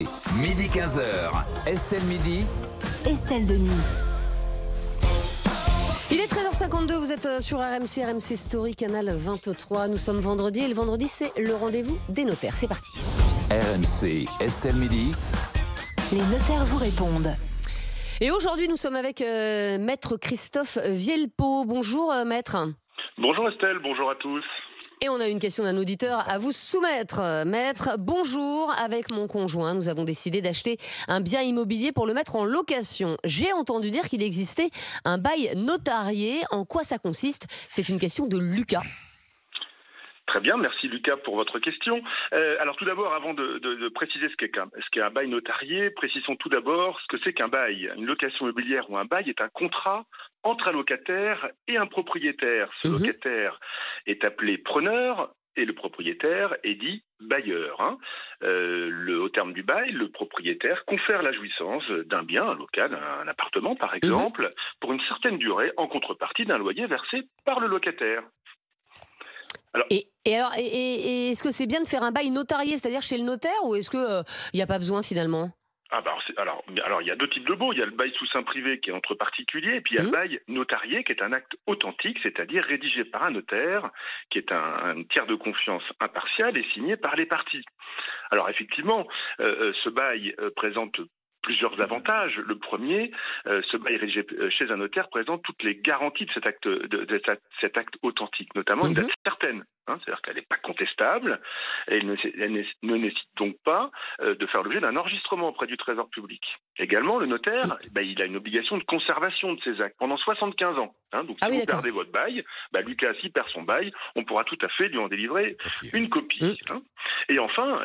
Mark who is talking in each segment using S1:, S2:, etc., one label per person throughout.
S1: Midi 15h, Estelle Midi.
S2: Estelle Denis.
S3: Il est 13h52, vous êtes sur RMC Story, canal 23. Nous sommes vendredi et le vendredi, c'est le rendez-vous des notaires. C'est parti.
S1: RMC, Estelle Midi.
S2: Les notaires vous répondent.
S3: Et aujourd'hui, nous sommes avec maître Christophe Vielpeau. Bonjour maître.
S4: Bonjour Estelle, bonjour à tous.
S3: Et on a une question d'un auditeur à vous soumettre. Maître, bonjour. Avec mon conjoint, nous avons décidé d'acheter un bien immobilier pour le mettre en location. J'ai entendu dire qu'il existait un bail notarié. En quoi ça consiste? C'est une question de Lucas.
S4: Très bien, merci Lucas pour votre question. Alors tout d'abord, avant de préciser ce qu'est un bail notarié, précisons tout d'abord ce que c'est qu'un bail. Une location immobilière ou un bail est un contrat entre un locataire et un propriétaire. Ce locataire est appelé preneur et le propriétaire est dit bailleur. Au terme du bail, le propriétaire confère la jouissance d'un bien, un local, un appartement par exemple, pour une certaine durée en contrepartie d'un loyer versé par le locataire.
S3: Alors, et est-ce que c'est bien de faire un bail notarié, c'est-à-dire chez le notaire, ou est-ce qu'il n'y a pas besoin finalement?
S4: Alors, il y a deux types de baux. Il y a le bail sous seing privé qui est entre particuliers, et puis il y a le bail notarié qui est un acte authentique, c'est-à-dire rédigé par un notaire, qui est un tiers de confiance impartial et signé par les parties. Alors effectivement, ce bail présente plusieurs avantages. Le premier, ce bail rédigé chez un notaire présente toutes les garanties de cet acte authentique, notamment une date certaine. C'est-à-dire qu'elle n'est pas contestable, et elle ne nécessite donc pas de faire l'objet d'un enregistrement auprès du Trésor public. Également, le notaire, il a une obligation de conservation de ses actes pendant 75 ans. Donc si vous perdez votre bail, Lucas, s'il perd son bail, on pourra tout à fait lui en délivrer une copie. Et enfin,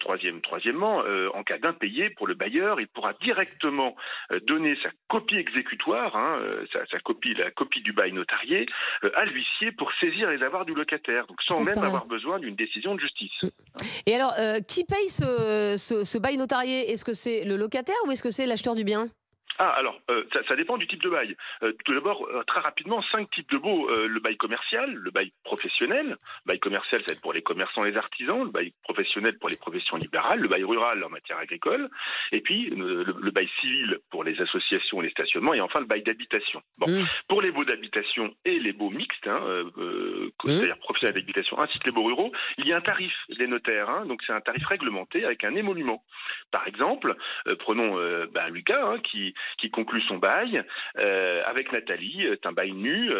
S4: troisièmement, en cas d'impayé pour le bailleur, il pourra directement donner sa copie exécutoire, la copie du bail notarié, à l'huissier pour saisir les avoirs du locataire. Donc sans même avoir besoin d'une décision de justice.
S3: Et alors, qui paye ce bail notarié? Est-ce que c'est le locataire ou est-ce que c'est l'acheteur du bien?
S4: Ça dépend du type de bail. Tout d'abord, très rapidement, 5 types de baux. Le bail commercial, le bail professionnel. Le bail commercial, ça va être pour les commerçants et les artisans. Le bail professionnel pour les professions libérales. Le bail rural en matière agricole. Et puis, le bail civil pour les associations et les stationnements. Et enfin, le bail d'habitation. Pour les baux d'habitation et les baux mixtes, c'est-à-dire professionnels d'habitation ainsi que les baux ruraux, il y a un tarif des notaires. Donc, c'est un tarif réglementé avec un émolument. Par exemple, prenons Lucas, qui conclut son bail avec Nathalie, un bail nu,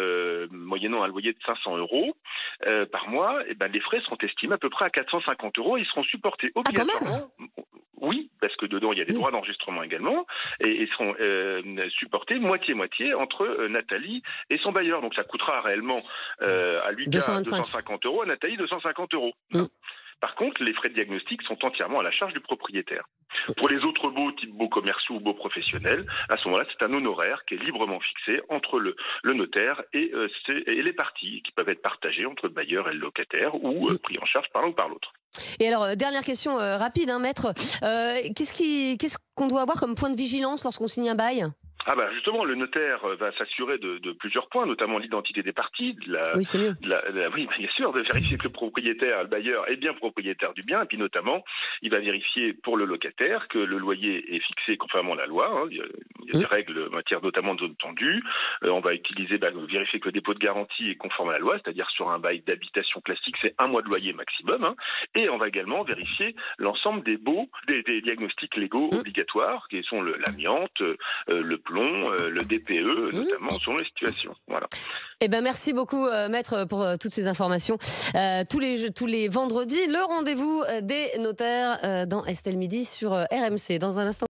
S4: moyennant un loyer de 500 € par mois. Les frais seront estimés à peu près à 450 € et ils seront supportés obligatoirement. Oui, parce que dedans il y a des droits d'enregistrement également, et ils seront supportés moitié-moitié entre Nathalie et son bailleur. Donc ça coûtera réellement à Lucas 250 €, à Nathalie 250 €. Par contre, les frais de diagnostic sont entièrement à la charge du propriétaire. Pour les autres baux, type baux commerciaux ou baux professionnels, à ce moment-là, c'est un honoraire qui est librement fixé entre le notaire et les parties, qui peuvent être partagées entre le bailleur et le locataire ou pris en charge par l'un ou par l'autre.
S3: Et alors, dernière question rapide, maître. Qu'est-ce qu'on doit avoir comme point de vigilance lorsqu'on signe un bail ?
S4: Justement, le notaire va s'assurer de plusieurs points, notamment l'identité des parties.
S3: Oui, c'est mieux.
S4: Oui, bien sûr, de vérifier que le propriétaire, le bailleur, est bien propriétaire du bien. Et puis notamment, il va vérifier pour le locataire que le loyer est fixé conformément à la loi. Il y a des règles en matière notamment de zone tendue. On va vérifier que le dépôt de garantie est conforme à la loi, c'est-à-dire sur un bail d'habitation classique, c'est 1 mois de loyer maximum. Et on va également vérifier l'ensemble des diagnostics légaux obligatoires, qui sont l'amiante, le plomb, le DPE, notamment selon les situations. Voilà.
S3: Merci beaucoup, maître, pour toutes ces informations. Tous les vendredis, le rendez-vous des notaires dans Estelle Midi sur RMC. Dans un instant.